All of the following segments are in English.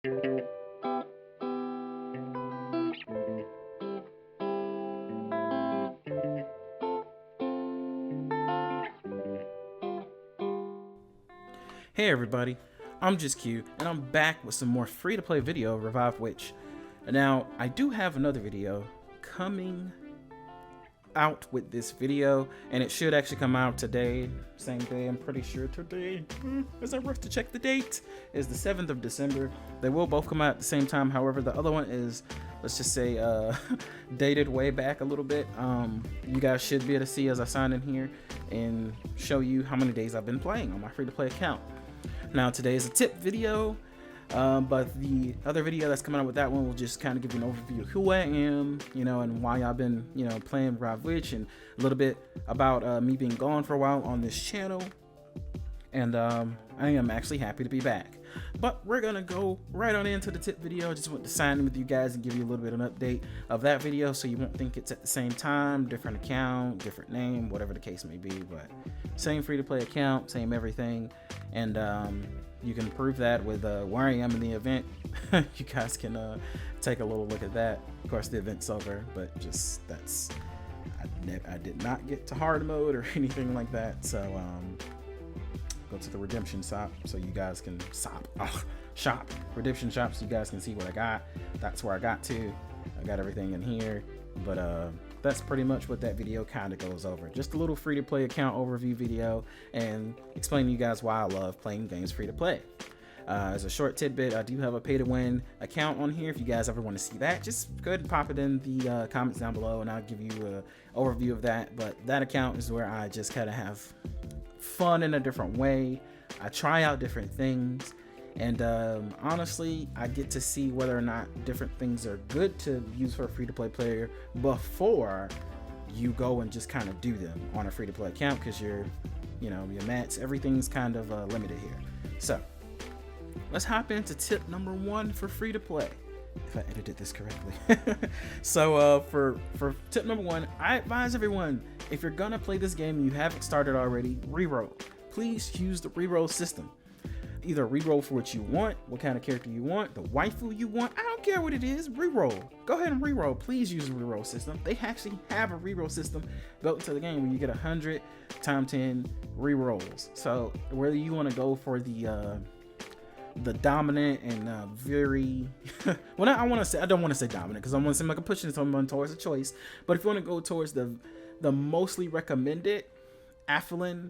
Hey everybody, I'm just Q, and I'm back with some more free-to-play video, Revive Witch. Now, I do have another video coming out with this video, and it should actually come out today, same day, I'm pretty sure today, is that rough to check the date, is the 7th of December. They will both come out at the same time, however, the other one is, let's just say, dated way back a little bit. You guys should be able to see as I sign in here and show you how many days I've been playing on my free-to-play account. Now today is a tip video, but the other video that's coming out with that one will just kind of give you an overview of who I am, and why I've been, playing Revive Witch, and a little bit about me being gone for a while on this channel. And I am actually happy to be back. But we're gonna go right on into the tip video. I just want to sign in with you guys and give you a little bit of an update of that video, so you won't think it's at the same time, different account, different name, whatever the case may be, but same free-to-play account, same everything. And you can prove that with where I am in the event. You guys can take a little look at that. Of course, the event's over, but just I did not get to hard mode or anything like that. So go to the redemption shop so you guys can shop redemption shop so you guys can see what I got. That's where I got to. I got everything in here, but that's pretty much what that video kind of goes over. Just a little free to play account overview video and explaining to you guys why I love playing games free to play. As a short tidbit, I do have a pay to win account on here. If you guys ever want to see that, just go ahead and pop it in the comments down below and I'll give you an overview of that. But that account is where I just kind of have fun in a different way. I try out different things, and honestly, I get to see whether or not different things are good to use for a free-to-play player before you go and just kind of do them on a free-to-play account, because your mats, everything's kind of limited here. So let's hop into tip number 1 for free-to-play, if I edited this correctly. So for tip number 1, I advise everyone, if you're gonna play this game and you haven't started already, reroll. Please use the reroll system. Either reroll for what you want, what kind of character you want, the waifu you want, I don't care what it is, reroll. Go ahead and reroll. Please use the reroll system. They actually have a reroll system built into the game where you get 100 times 10 rerolls. So whether you want to go for the dominant and very well, I don't want to say dominant, because I want to seem like I'm pushing someone towards a choice, but if you want to go towards the mostly recommended Athlin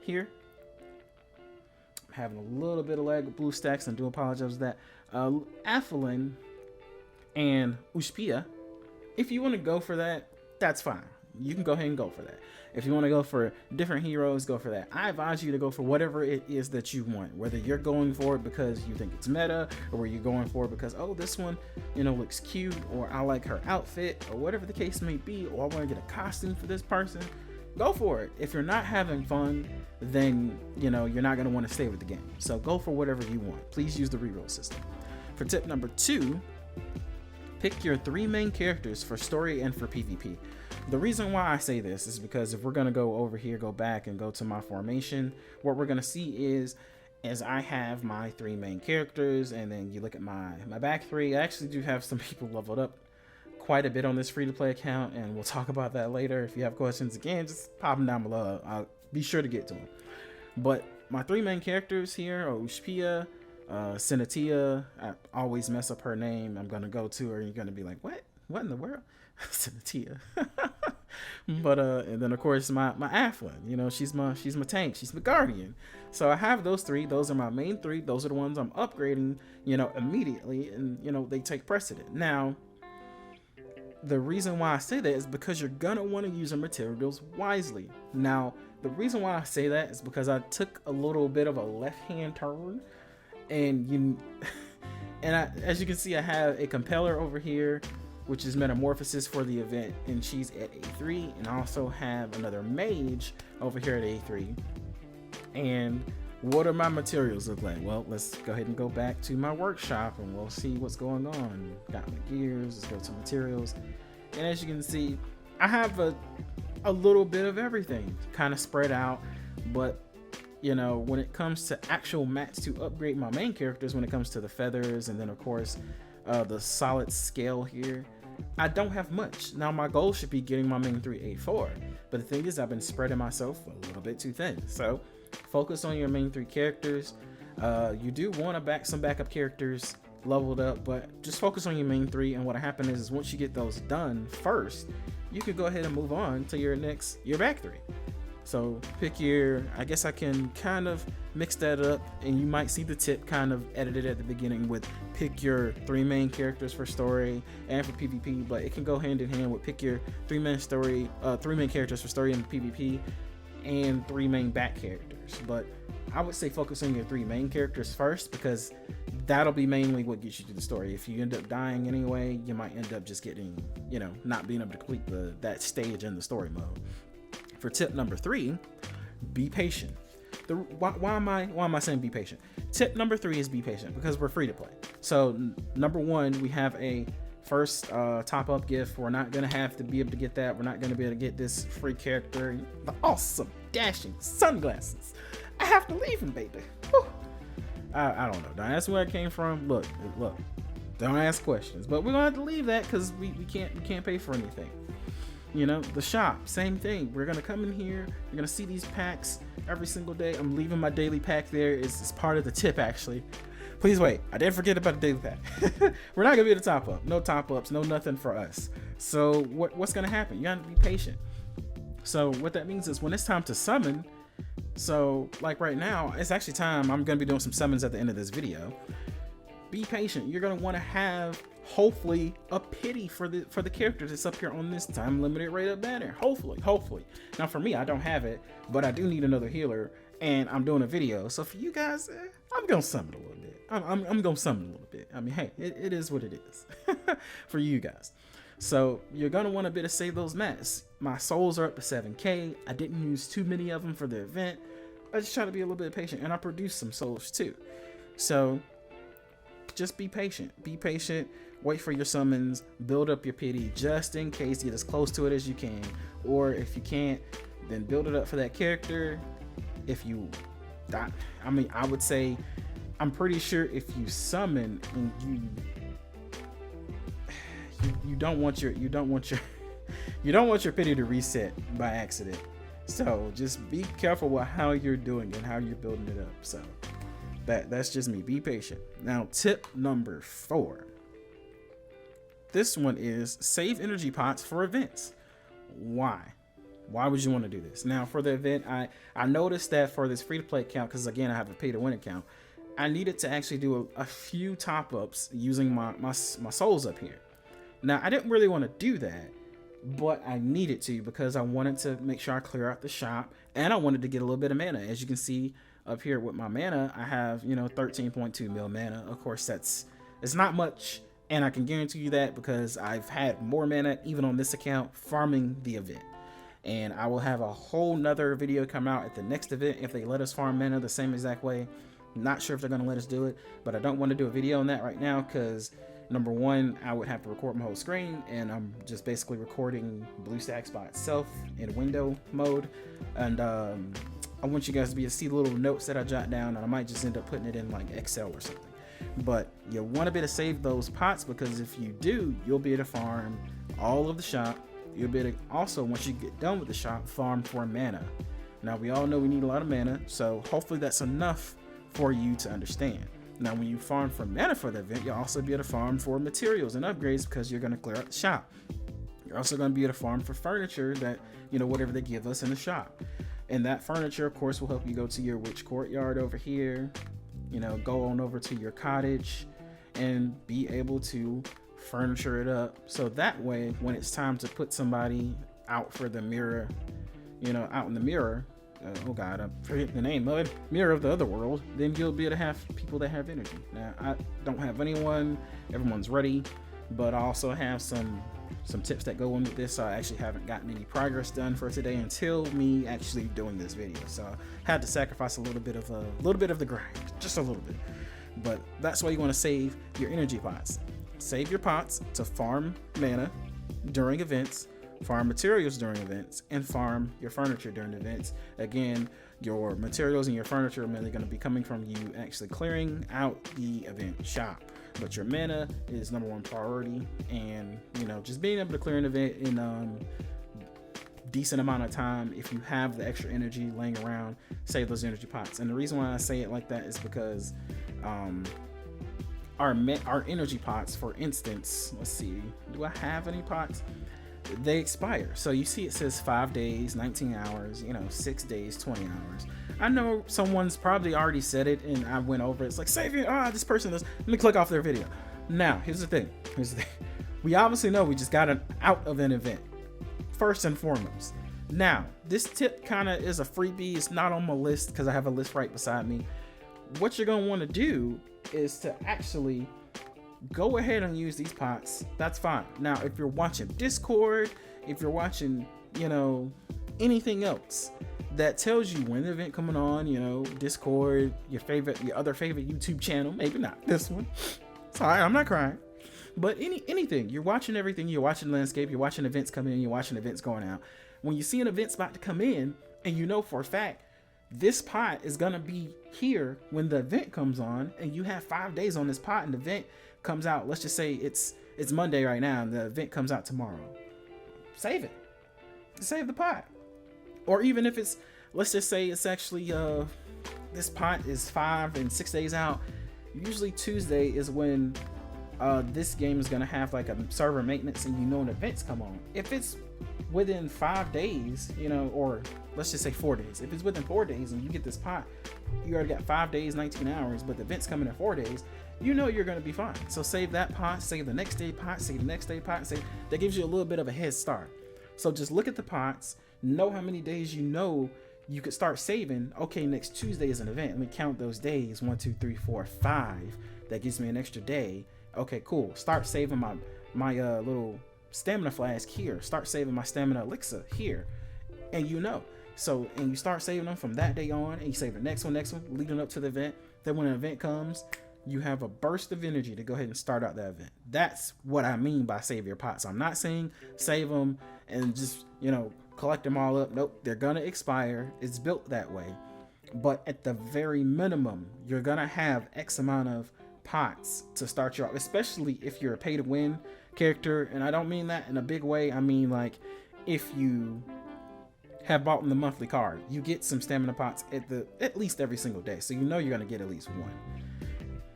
here, I'm having a little bit of lag with blue stacks and do apologize for that. Athlin and Ushpia, if you want to go for that, that's fine. You can go ahead and go for that. If you want to go for different heroes, go for that. I advise you to go for whatever it is that you want, whether you're going for it because you think it's meta, or where you're going for it because, oh, this one, looks cute, or I like her outfit, or whatever the case may be, or I want to get a costume for this person. Go for it. If you're not having fun, then you're not going to want to stay with the game. So go for whatever you want. Please use the reroll system. For tip number 2, pick your 3 main characters for story and for PvP. The reason why I say this is because if we're going to go over here, go back and go to my formation, what we're going to see is I have my 3 main characters, and then you look at my back 3. I actually do have some people leveled up quite a bit on this free-to-play account, and we'll talk about that later. If you have questions, again, just pop them down below. I'll be sure to get to them. But my 3 main characters here are Ushpia, Sinatia. I always mess up her name. I'm going to go to her, and you're going to be like, what in the world? Sinatia. But and then of course my Athlin, she's my tank, she's my guardian. So I have those 3. Those are my main 3. Those are the ones I'm upgrading immediately, and they take precedent. Now the reason why I say that is because you're gonna want to use your materials wisely. Now the reason why I say that is because I took a little bit of a left-hand turn, and as you can see, I have a compeller over here, which is Metamorphosis for the event, and she's at A3, and I also have another mage over here at A3. And what do my materials look like? Well, let's go ahead and go back to my workshop and we'll see what's going on. Got my gears, let's go to materials. And as you can see, I have a little bit of everything kind of spread out, but you know, when it comes to actual mats to upgrade my main characters, when it comes to the feathers and then of course the solid scale here, I don't have much. Now my goal should be getting my main 3 A4, but the thing is I've been spreading myself a little bit too thin. So focus on your main 3 characters. You do want to back some backup characters leveled up, but just focus on your main 3. And what happens is once you get those done first, you can go ahead and move on to your back 3. So pick your, I guess I can kind of mix that up, and you might see the tip kind of edited at the beginning with pick your 3 main characters for story and for PvP, but it can go hand in hand with pick your 3 main characters for story and PvP and 3 main back characters. But I would say focus on your 3 main characters first, because that'll be mainly what gets you to the story. If you end up dying anyway, you might end up just getting, you know, not being able to complete that stage in the story mode. For tip number 3, be patient. Why am I saying be patient? Tip number 3 is be patient, because we're free to play. So number 1, we have a first top up gift. We're not gonna have to be able to get that. We're not gonna be able to get this free character, the awesome dashing sunglasses. I have to leave him, baby. Whew. I don't know. Don't ask where I came from. Look. Don't ask questions. But we're gonna have to leave that because we can't pay for anything. You know, the shop, same thing. We're gonna come in here. You're gonna see these packs every single day. I'm leaving my daily pack there. It's part of the tip, actually. Please wait. I didn't forget about the daily pack. We're not gonna be able to top up. No top ups. No nothing for us. So what's gonna happen? You gotta be patient. So what that means is when it's time to summon. So like right now, it's actually time. I'm gonna be doing some summons at the end of this video. Be patient. You're gonna want to have hopefully a pity for the character that's up here on this time limited rate up banner. Hopefully. Now for me, I don't have it, but I do need another healer, and I'm doing a video. So for you guys, I'm gonna summon a little bit. I'm gonna summon a little bit. I mean, hey, it is what it is for you guys. So you're gonna want to be able to save those mats. My souls are up to 7K. I didn't use too many of them for the event. I just try to be a little bit patient, and I produced some souls too. So just be patient. Wait for your summons, build up your pity just in case, get as close to it as you can. Or if you can't, then build it up for that character. If you die, I mean, I would say, I'm pretty sure if you summon and you don't want your pity to reset by accident. So just be careful with how you're doing and how you're building it up. So that's just me. Be patient. Now, tip number 4. This one is save energy pots for events. Why would you want to do this? Now for the event, I noticed that for this free to play account, because again I have a pay to win account, I needed to actually do a few top ups using my souls up here. Now I didn't really want to do that, but I needed to, because I wanted to make sure I clear out the shop, and I wanted to get a little bit of mana. As you can see up here with my mana, I have 13.2 mil mana. Of course it's not much. And I can guarantee you that because I've had more mana even on this account farming the event. And I will have a whole nother video come out at the next event if they let us farm mana the same exact way. Not sure if they're going to let us do it, but I don't want to do a video on that right now because number 1, I would have to record my whole screen, and I'm just basically recording BlueStacks by itself in window mode. And I want you guys to be able to see the little notes that I jot down, and I might just end up putting it in like Excel or something. But you want to be able to save those pots, because if you do, you'll be able to farm all of the shop. You'll be able to also, once you get done with the shop, farm for mana. Now we all know we need a lot of mana, so hopefully that's enough for you to understand. Now when you farm for mana for the event, you'll also be able to farm for materials and upgrades, because you're going to clear out the shop. You're also going to be able to farm for furniture that, whatever they give us in the shop. And that furniture, of course, will help you go to your witch courtyard over here. Go on over to your cottage and be able to furniture it up. So that way, when it's time to put somebody out for the mirror, out in the mirror, oh God, I forget the name of it, Mirror of the Otherworld, then you'll be able to have people that have energy. Now, I don't have anyone, everyone's ready, but I also have some tips that go in with this. So I actually haven't gotten any progress done for today until me actually doing this video. So I had to sacrifice a little bit of the grind, just a little bit. But that's why you want to save your energy pots. Save your pots to farm mana during events, farm materials during events, and farm your furniture during events. Again, your materials and your furniture are mainly going to be coming from you actually clearing out the event shop. But your mana is number one priority, and just being able to clear an event in decent amount of time. If you have the extra energy laying around, save those energy pots. And the reason why I say it like that is because our energy pots, for instance, let's see, do I have any pots? They expire. So you see it says 5 days, 19 hours, 6 days, 20 hours. I know someone's probably already said it and I went over it. It's like, save it. This person does. Let me click off their video. Now, here's the thing. We obviously know we just got out of an event, first and foremost. Now, this tip kind of is a freebie. It's not on my list because I have a list right beside me. What you're going to want to do is to actually go ahead and use these pots. That's fine. Now, if you're watching Discord, if you're watching, anything else that tells you when the event coming on, Discord, your other favorite YouTube channel, maybe not this one. Sorry, I'm not crying. But anything, you're watching everything. You're watching landscape. You're watching events come in. You're watching events going out. When you see an event's about to come in, and for a fact this pot is gonna be here when the event comes on, and you have 5 days on this pot, and the event comes out. Let's just say it's Monday right now, and the event comes out tomorrow. Save it. Save the pot. Or even if it's, let's just say it's actually this pot is 5 and 6 days out. Usually Tuesday is when this game is gonna have like a server maintenance, and when events come on. If it's within 5 days, or let's just say 4 days. If it's within 4 days and you get this pot, you already got 5 days, 19 hours, but the event's coming in 4 days, you're going to be fine. So save that pot, save the next day pot, save the next day pot, that gives you a little bit of a head start. So just look at the pots, know how many days you could start saving. Okay, next Tuesday is an event. Let me count those days. 1, 2, 3, 4, 5. That gives me an extra day. Okay, cool. Start saving my little stamina flask here. Start saving my stamina elixir here. And so, and you start saving them from that day on, and you save the next one, leading up to the event. Then when an event comes, you have a burst of energy to go ahead and start out that event. That's what I mean by save your pots. I'm not saying save them and just, collect them all up. Nope, they're gonna expire. It's built that way. But at the very minimum, you're gonna have X amount of pots to start you off, especially if you're a pay to win character. And I don't mean that in a big way. I mean, like, if you have bought the monthly card, you get some stamina pots at least every single day, so you're gonna get at least one.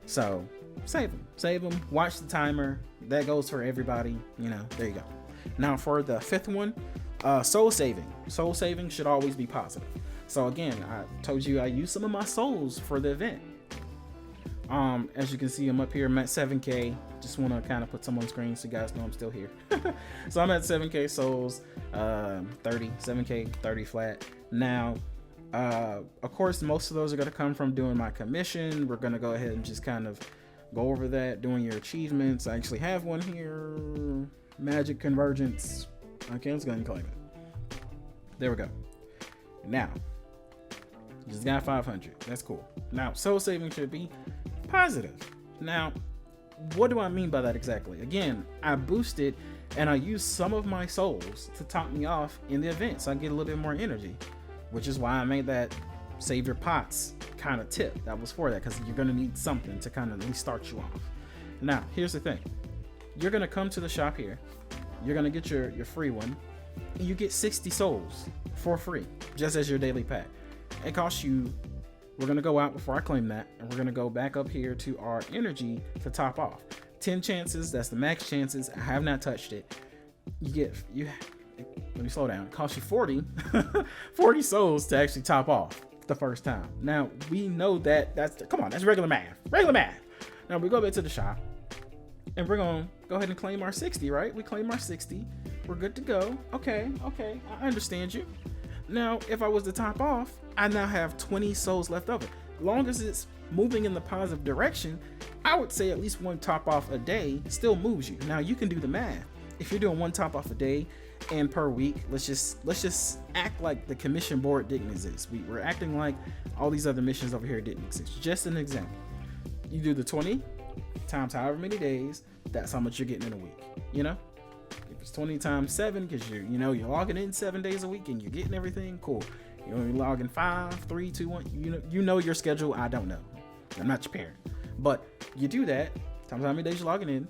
So save them, watch the timer. That goes for everybody. There you go. Now for the fifth one, soul saving should always be positive. So again, I told you I used some of my souls for the event. As you can see, I'm up here. I'm at 7K. Just want to kind of put some on screen so you guys know I'm still here. So I'm at 7K souls, 7K 30 flat. Now, of course, most of those are going to come from doing my commission. We're going to go ahead and just kind of go over that, doing your achievements. I actually have one here. Magic Convergence. Okay, let's go ahead and claim it. There we go. Now, just got 500. That's cool. Now, soul saving should be positive. Now, what do I mean by that exactly? Again, I boosted and I used some of my souls to top me off in the event, so I get a little bit more energy, which is why I made that save your pots kind of tip. That was for that, because you're going to need something to kind of at least start you off. Now, here's the thing. You're going to come to the shop here. You're going to get your free one. And you get 60 souls for free, just as your daily pack. It costs you, we're going to go out before I claim that, and we're going to go back up here to our energy to top off. 10 chances, that's the max chances. I have not touched it. Let me slow down. It costs you 40 souls to actually top off the first time. Now, we know that's regular math. Now, we go back to the shop, and we're going to go ahead and claim our 60, right? We claim our 60. We're good to go. Okay, I understand you. Now, if I was to top off, I now have 20 souls left over. As long as it's moving in the positive direction, I would say at least one top off a day still moves you. Now, you can do the math. If you're doing one top off a day and per week, let's just act like the commission board didn't exist. We're acting like all these other missions over here didn't exist. Just an example. You do the 20 times however many days, that's how much you're getting in a week. If it's 20 times 7, because you're logging in 7 days a week and you're getting everything, cool. You're only logging 5, 3, 2, 1. You know your schedule. I don't know. I'm not your parent. But you do that, times how many days you're logging in,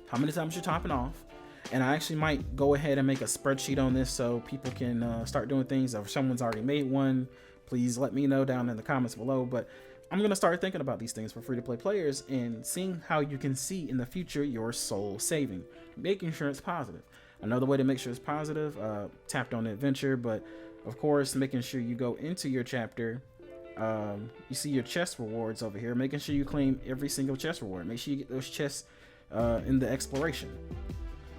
how many times you're topping off. And I actually might go ahead and make a spreadsheet on this so people can start doing things. If someone's already made one, please let me know down in the comments below. But I'm going to start thinking about these things for free-to-play players and seeing how you can see in the future your soul saving, making sure it's positive. Another way to make sure it's positive, tapped on adventure, but of course, making sure you go into your chapter. You see your chest rewards over here, making sure you claim every single chest reward. Make sure you get those chests in the exploration.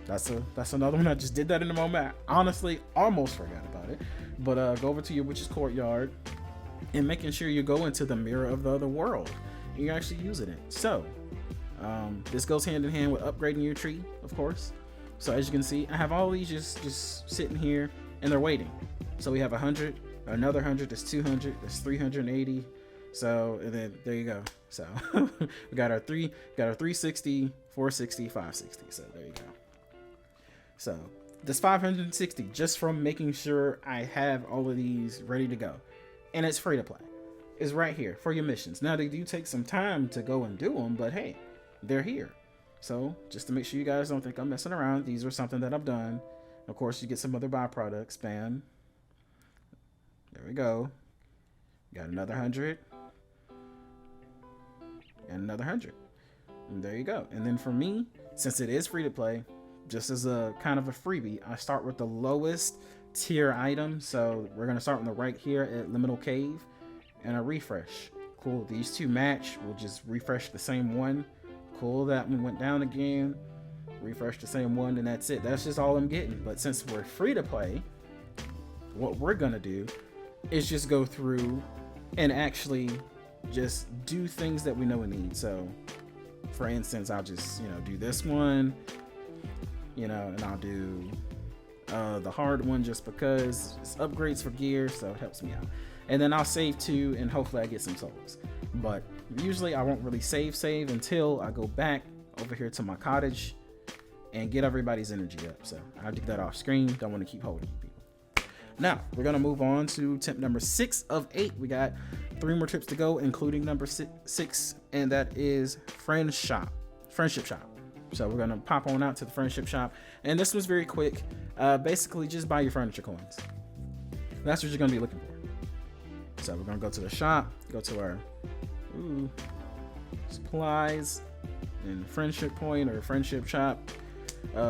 That's another one. I just did that in the moment. I honestly almost forgot about it. But go over to your witch's courtyard and making sure you go into the mirror of the other world and you're actually using it. So this goes hand in hand with upgrading your tree, of course. So as you can see, I have all these just sitting here and they're waiting. So we have 100, another 100, that's 200, that's 380. So, and then there you go. So we got our 360, 460, 560. So there you go. So this 560 just from making sure I have all of these ready to go, and it's free to play. It's right here for your missions. Now they do take some time to go and do them, but hey, they're here. So just to make sure you guys don't think I'm messing around, these are something that I've done. Of course, you get some other byproducts. Bam. There we go. Got another 100 and another 100. And there you go. And then for me, since it is free to play, just as a kind of a freebie, I start with the lowest tier item. So we're going to start on the right here at Liminal Cave and a refresh. Cool. These two match. We'll just refresh the same one. Cool. That one went down again. Refresh the same one, and that's it. That's just all I'm getting. But since we're free to play, what we're going to do is just go through and actually just do things that we know we need. So for instance, I'll just, do this one. And I'll do the hard one just because it's upgrades for gear, so it helps me out. And then I'll save 2 and hopefully I get some souls. But usually I won't really save until I go back over here to my cottage and get everybody's energy up. So I'll do that off screen. Don't want to keep holding you people. Now we're going to move on to tip number 6 of 8. We got 3 more trips to go, including number 6, and that is friendship shop. So we're gonna pop on out to the friendship shop, and this was very quick. Basically, just buy your furniture coins. That's what you're gonna be looking for. So we're gonna go to the shop, go to our supplies, and friendship point or friendship shop,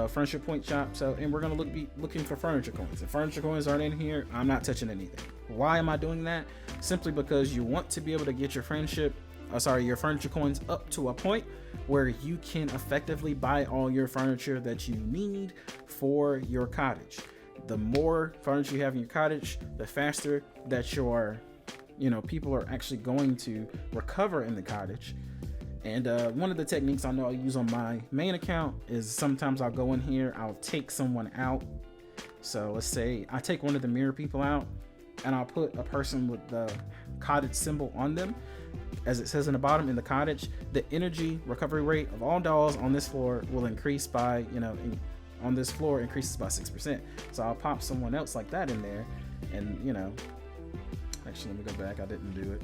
friendship point shop. So, and we're gonna be looking for furniture coins. If furniture coins aren't in here, I'm not touching anything. Why am I doing that? Simply because you want to be able to get your your furniture coins up to a point where you can effectively buy all your furniture that you need for your cottage. The more furniture you have in your cottage, the faster that your people are actually going to recover in the cottage. And one of the techniques I know I use on my main account is sometimes I'll go in here, I'll take someone out. So let's say I take one of the mirror people out and I'll put a person with the cottage symbol on them. As it says in the bottom, in the cottage, the energy recovery rate of all dolls on this floor will increase by, on this floor increases by 6%. So I'll pop someone else like that in there, and actually let me go back. I didn't do it.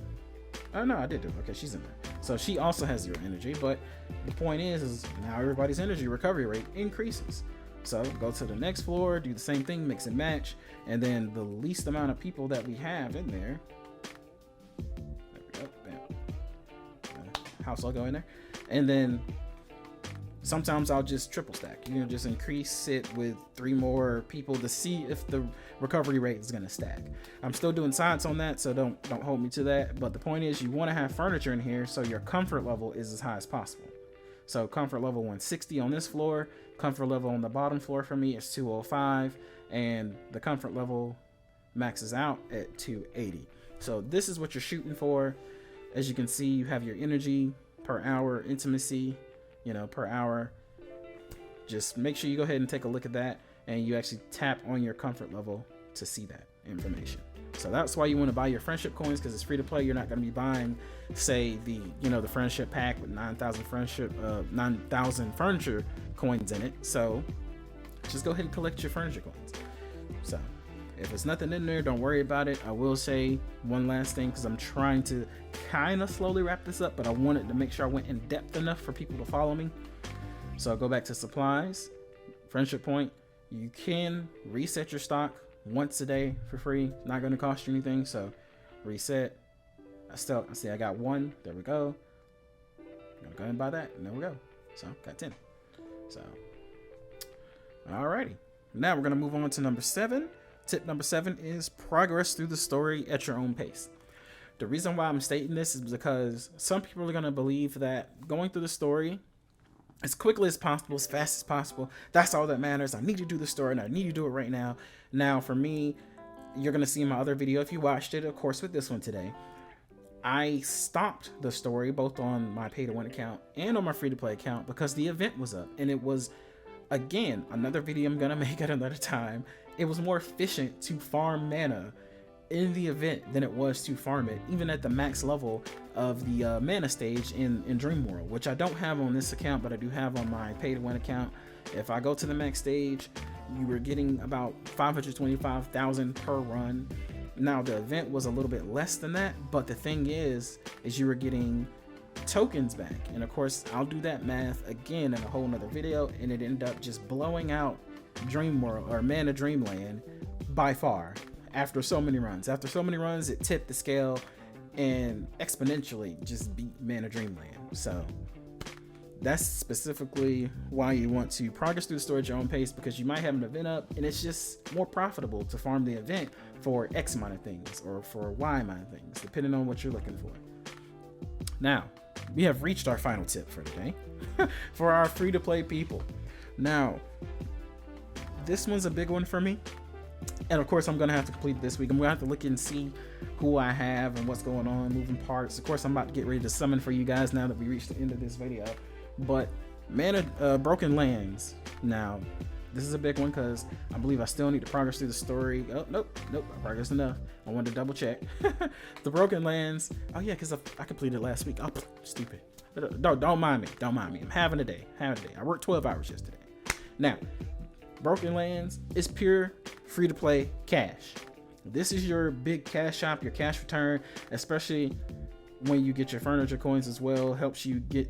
Oh no, I did do it. Okay, she's in there. So she also has 0 energy, but the point is now everybody's energy recovery rate increases. So go to the next floor, do the same thing, mix and match, and then the least amount of people that we have in there. House I'll go in there, and then sometimes I'll just triple stack, just increase it with 3 more people to see if the recovery rate is going to stack. I'm still doing science on that, so don't hold me to that, but the point is you want to have furniture in here so your comfort level is as high as possible. So comfort level 160 on this floor, comfort level on the bottom floor for me is 205, and the comfort level maxes out at 280. So this is what you're shooting for. As you can see, you have your energy per hour, intimacy, per hour. Just make sure you go ahead and take a look at that, and you actually tap on your comfort level to see that information. So that's why you want to buy your friendship coins, because it's free to play. You're not going to be buying, say, the friendship pack with 9,000 furniture coins in it. So just go ahead and collect your furniture coins. So if it's nothing in there, don't worry about it. I will say one last thing, because I'm trying to kind of slowly wrap this up, but I wanted to make sure I went in depth enough for people to follow me. So I'll go back to supplies, friendship point. You can reset your stock once a day for free. Not going to cost you anything. So reset. I see I got 1. There we go. I'm gonna go ahead and buy that, and there we go. So got 10. So alrighty. Now we're gonna move on to number 7. Tip number 7 is progress through the story at your own pace. The reason why I'm stating this is because some people are going to believe that going through the story as quickly as possible, as fast as possible, that's all that matters. I need to do the story, and I need to do it right now. Now, for me, you're going to see in my other video, if you watched it, of course, with this one today, I stopped the story both on my pay-to-win account and on my free-to-play account because the event was up, and it was, again, another video I'm going to make at another time. It was more efficient to farm mana in the event than it was to farm it even at the max level of the mana stage in Dreamworld, which I don't have on this account, but I do have on my pay-to-win account. If I go to the max stage, you were getting about 525,000 per run. Now the event was a little bit less than that, but the thing is you were getting tokens back, and of course I'll do that math again in a whole nother video, and it ended up just blowing out Dreamworld or Mana Dreamland by far. After so many runs, it tipped the scale and exponentially just beat Mana Dreamland. So that's specifically why you want to progress through the story at your own pace, because you might have an event up and it's just more profitable to farm the event for X amount of things or for Y amount of things, depending on what you're looking for. Now, we have reached our final tip for today for our free-to-play people. Now, this one's a big one for me. And of course, I'm going to have to complete it this week. I'm going to have to look and see who I have and what's going on, moving parts. Of course, I'm about to get ready to summon for you guys now that we reached the end of this video. But Broken Lands. Now, this is a big one because I believe I still need to progress through the story. Oh, nope, I progressed enough. I wanted to double check. The Broken Lands. Oh, yeah, because I completed it last week. Oh, stupid. Don't mind me. I'm having a day. I worked 12 hours yesterday. Now, Broken Lands is pure free-to-play cash. This is your big cash shop, your cash return, especially when you get your furniture coins as well. Helps you get,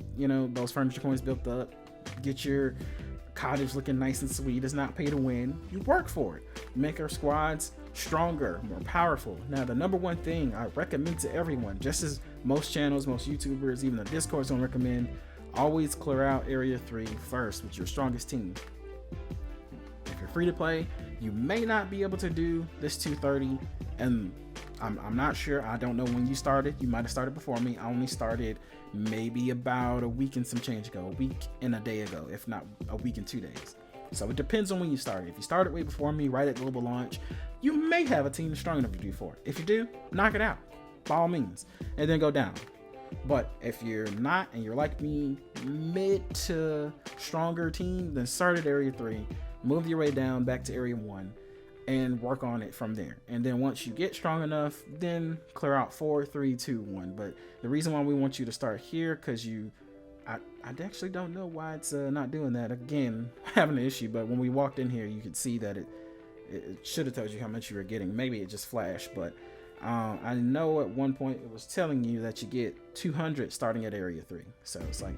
those furniture coins built up, get your cottage looking nice and sweet. It's not pay to win. You work for it. Make our squads stronger, more powerful. Now, the number one thing I recommend to everyone, just as most channels, most YouTubers, even the Discords don't recommend, always clear out Area 3 first with your strongest team. If you're free to play, you may not be able to do this 230, and I'm not sure. I don't know when you started. You might have started before me. I only started maybe about a week and some change ago, a week and a day ago, if not a week and 2 days. So it depends on when you started. If you started way before me, right at global launch, you may have a team strong enough to do for it. If you do, knock it out by all means, and then go down. But if you're not, and you're like me, mid to stronger team, then start at Area 3, move your way down back to Area 1, and work on it from there. And then once you get strong enough, then clear out 4, 3, 2, 1. But the reason why we want you to start here, because I actually don't know why it's not doing that. Again, having an issue, but when we walked in here, you could see that it should have told you how much you were getting. Maybe it just flashed, but I know at one point it was telling you that you get 200 starting at Area 3. So it's like,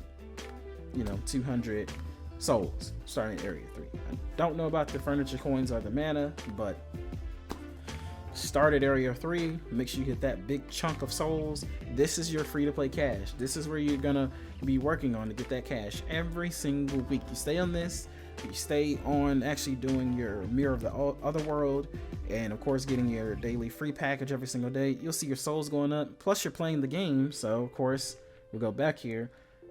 200 souls starting at Area 3. I don't know about the furniture coins or the mana, but start at Area 3. Make sure you get that big chunk of souls. This is your free to play cash. This is where you're gonna be working on to get that cash every single week. You stay on this, you stay on actually doing your Mirror of the Otherworld, and of course getting your daily free package every single day. You'll see your souls going up, plus you're playing the game. So of course we'll go back here,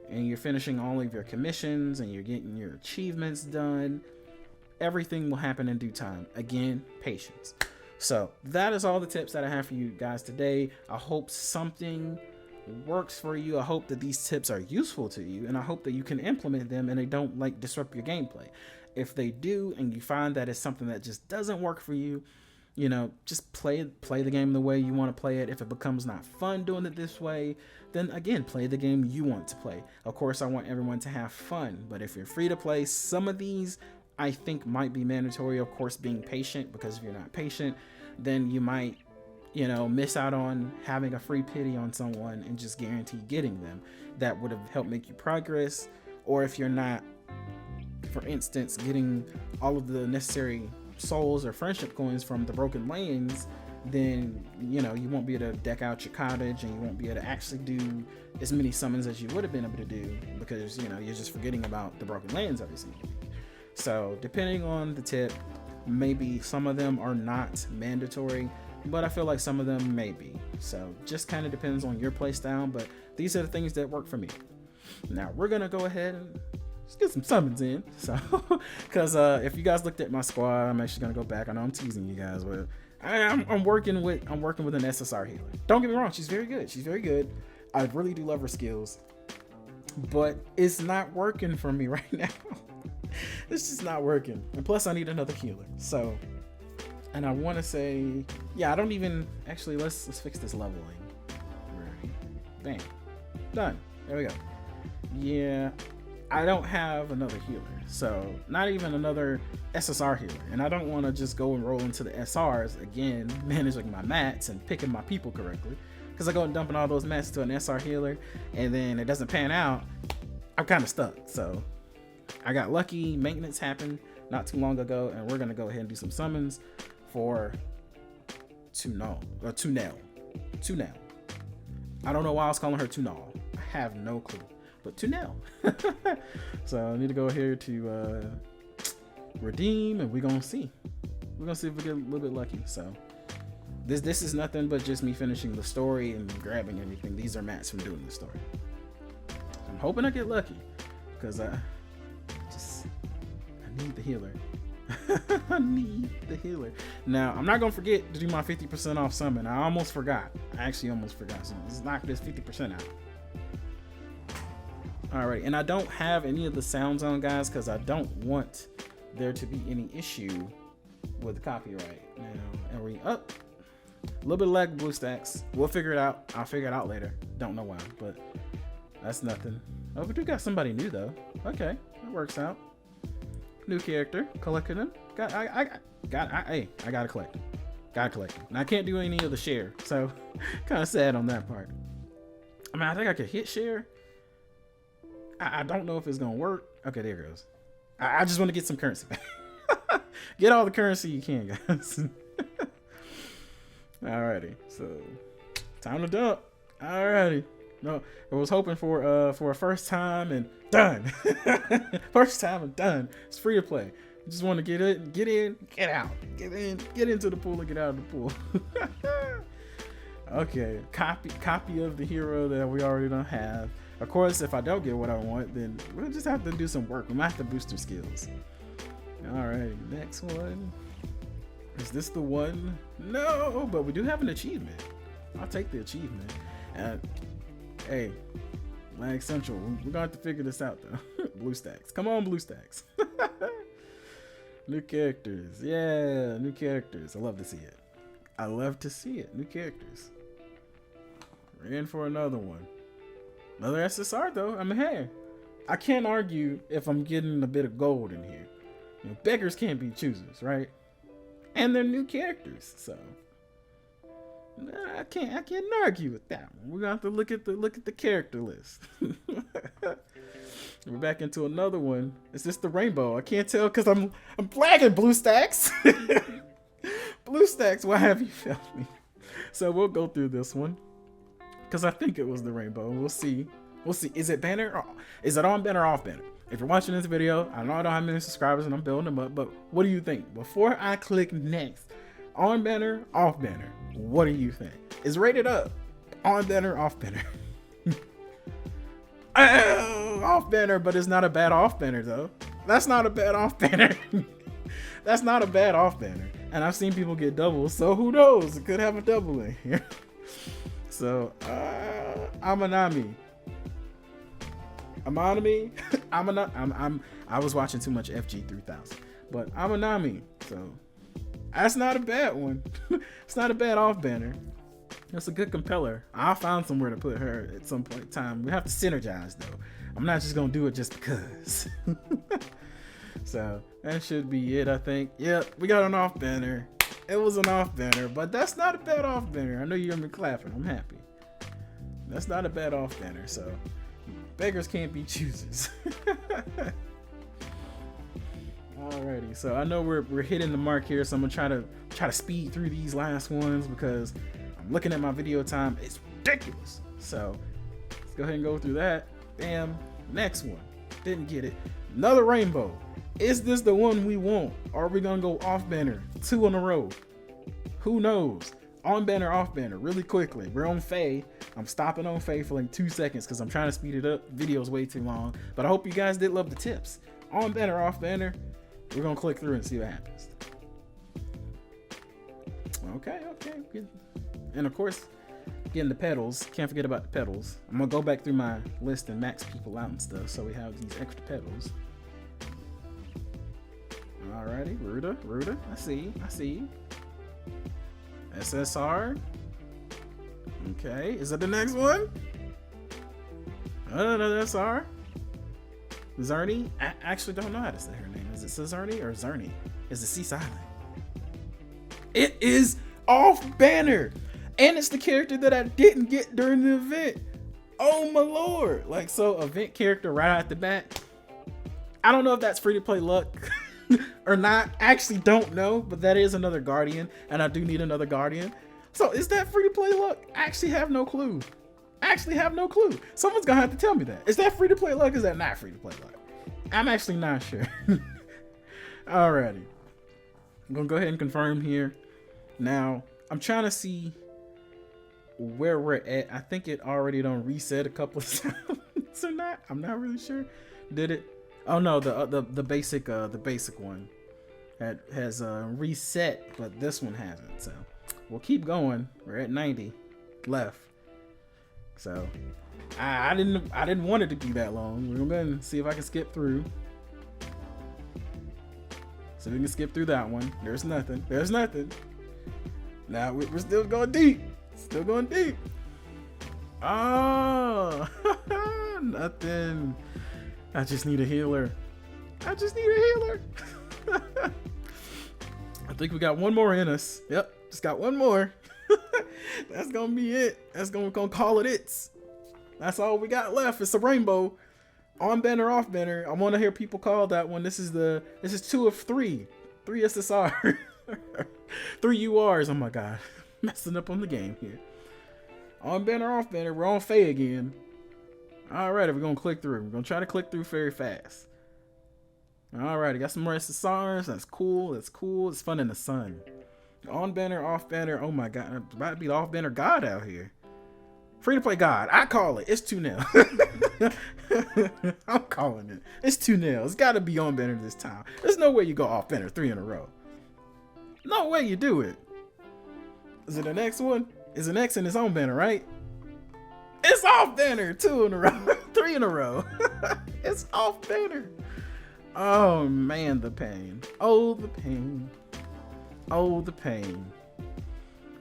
and you're finishing all of your commissions and you're getting your achievements done. Everything will happen in due time. Again, patience. So that is all the tips that I have for you guys today. I hope something works for you. I hope that these tips are useful to you, and I hope that you can implement them and they don't disrupt your gameplay. If they do, and you find that it's something that just doesn't work for you, just play the game the way you want to play it. If it becomes not fun doing it this way, then again, play the game you want to play. Of course, I want everyone to have fun, but if you're free to play, some of these I think might be mandatory, of course, being patient, because if you're not patient, then you might, you know, miss out on having a free pity on someone and just guarantee getting them. That would have helped make you progress. Or if you're not, for instance, getting all of the necessary souls or friendship coins from the broken lanes, then, you know, you won't be able to deck out your cottage, and you won't be able to actually do as many summons as you would have been able to do, because, you know, you're just forgetting about the broken lanes every single week. So depending on the tip, maybe some of them are not mandatory, but I feel like some of them may be. So just kind of depends on your play style, but these are the things that work for me. Now we're gonna go ahead and let's get some summons in. So because if you guys looked at my squad, I'm actually gonna go back. I know I'm teasing you guys, but I'm working with an SSR healer. Don't get me wrong, she's very good. She's very good. I really do love her skills, but it's not working for me right now. It's just not working. And plus I need another healer. So, and I want to say, yeah, I don't even actually, let's fix this leveling. Bam, done. There we go. Yeah, I don't have another healer, so not even another SSR healer, and I don't want to just go and roll into the SRs again, managing my mats and picking my people correctly, because I go and dumping all those mats to an SR healer and then it doesn't pan out. I'm kind of stuck. So I got lucky. Maintenance happened not too long ago, and we're gonna go ahead and do some summons for Tunel. I don't know why I was calling her Tunal. I have no clue, but Tunel. So I need to go here to redeem, and we're gonna see. We're gonna see if we get a little bit lucky. So this is nothing but just me finishing the story and grabbing everything. These are mats from doing the story. I'm hoping I get lucky, because I need the healer. I need the healer. Now, I'm not going to forget to do my 50% off summon. I almost forgot. I actually almost forgot. So let's knock this 50% out. Alright, and I don't have any of the sounds on, guys, because I don't want there to be any issue with copyright. Now, are we up? A little bit of lag, blue stacks. We'll figure it out. I'll figure it out later. Don't know why, but that's nothing. Oh, we do got somebody new, though. Okay, that works out. New character, collecting them. I gotta collect them. Gotta collect them. Now I can't do any of the share, so kind of sad on that part. I mean, I think I could hit share. I don't know if it's gonna work. Okay, there it goes. I just want to get some currency back. Get all the currency you can, guys. Alrighty, so time to dump. Alrighty. No, I was hoping for a first time and done. First time and done. It's free to play. You just want to get in, get out, get into the pool and get out of the pool. Okay, copy of the hero that we already don't have. Of course, if I don't get what I want, then we'll just have to do some work. We might have to boost their skills. All right, next one. Is this the one? No, but we do have an achievement. I'll take the achievement. Hey, Lag Central, we're gonna have to figure this out though. Blue stacks, come on, blue stacks. New characters, yeah, new characters. I love to see it. I love to see it. New characters. We're in for another one. Another SSR though. I mean, hey, I can't argue if I'm getting a bit of gold in here. You know, beggars can't be choosers, right? And they're new characters, so I can't argue with that one. We're gonna have to look at the character list. We're back into another one. Is this the rainbow? I can't tell because I'm flagging blue stacks. Blue stacks, why have you failed me? So we'll go through this one because I think it was the rainbow. We'll see. Is it banner? Or, is it on banner or off banner? If you're watching this video, I know I don't have many subscribers and I'm building them up, but what do you think? Before I click next, on banner, off banner, what do you think? Is rated up, on banner, off banner? Off banner, but it's not a bad off banner though. That's not a bad off banner. That's not a bad off banner. And I've seen people get doubles, so who knows? It could have a double in here. So, Amanami. I was watching too much FG 3000, but Amanami. So that's not a bad one. It's not a bad off banner. It's a good compeller. I'll find somewhere to put her at some point in time. We have to synergize though. I'm not just gonna do it just because. So that should be it, I think. Yep, we got an off banner. It was an off banner, but that's not a bad off banner. I know you're gonna be clapping. I'm happy. That's not a bad off banner. So beggars can't be choosers. Alrighty, so I know we're hitting the mark here, so I'm gonna try to speed through these last ones because I'm looking at my video time. It's ridiculous. So let's go ahead and go through that. Bam. Next one. Didn't get it. Another rainbow. Is this the one we want? Or are we gonna go off banner 2 in a row? Who knows? On banner, off banner, really quickly. We're on Faye. I'm stopping on Faye for like 2 seconds because I'm trying to speed it up. Video's way too long. But I hope you guys did love the tips. On banner, off banner. We're gonna click through and see what happens. Okay. And of course, getting the pedals. Can't forget about the pedals. I'm gonna go back through my list and max people out and stuff, so we have these extra pedals. Alrighty, Ruda. I see you. SSR. Okay, is that the next one? Another SR. Zerny. I actually don't know how to say her name. Is it Cezerny or Zerny? Is the C silent? It is off banner, and it's the character that I didn't get during the event. Oh my lord! Like, so event character right out the bat. I don't know if that's free to play luck or not. I actually don't know, but that is another guardian, and I do need another guardian. So is that free to play luck? I actually have no clue. Someone's gonna have to tell me that. Is that free to play luck? Is that not free to play luck? I'm actually not sure. Alrighty. I'm gonna go ahead and confirm here. Now, I'm trying to see where we're at. I think it already done reset a couple of times or not. I'm not really sure. Did it? Oh no, the basic one has reset, but this one hasn't. So we'll keep going. We're at 90 left. So I didn't want it to be that long. We're gonna see if I can skip through. So we can skip through that one. There's nothing. Now we're still going deep. Oh, nothing. I just need a healer. I think we got one more in us. Yep, just got one more. That's gonna be it. That's gonna call it it's. That's all we got left. It's a rainbow. On banner, off banner. I want to hear people call that one. This is 2 of 3. 3 SSR. 3 URs. Oh my god. Messing up on the game here. On banner, off banner. We're on Faye again. Alright, we're gonna click through. We're gonna try to click through very fast. Alright, I got some more SSRs. That's cool. It's fun in the sun. On banner, off banner. Oh my god. I'm about to be the off banner god out here. Free to play god. I call it. It's 2-0. I'm calling it. It's 2-0. It's got to be on banner this time. There's no way you go off banner 3 in a row. No way you do it. Is it the next one? It's an X in its own banner, right? It's off banner 2 in a row. 3 in a row. It's off banner. Oh man, the pain. Oh, the pain.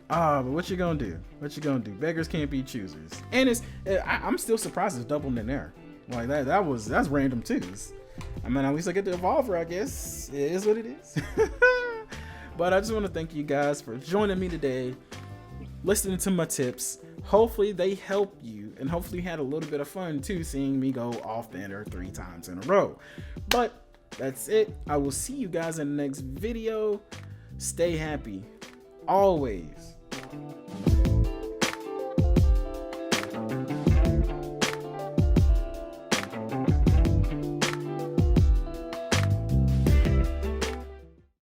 But what you gonna do? Beggars can't be choosers. And I'm still surprised it's doubling in there. Like that's random twos. I mean, at least I get the evolver, I guess. It is what it is. But I just want to thank you guys for joining me today, listening to my tips. Hopefully they help you, and hopefully you had a little bit of fun too, seeing me go off banner 3 times in a row. But that's it. I will see you guys in the next video. Stay happy always.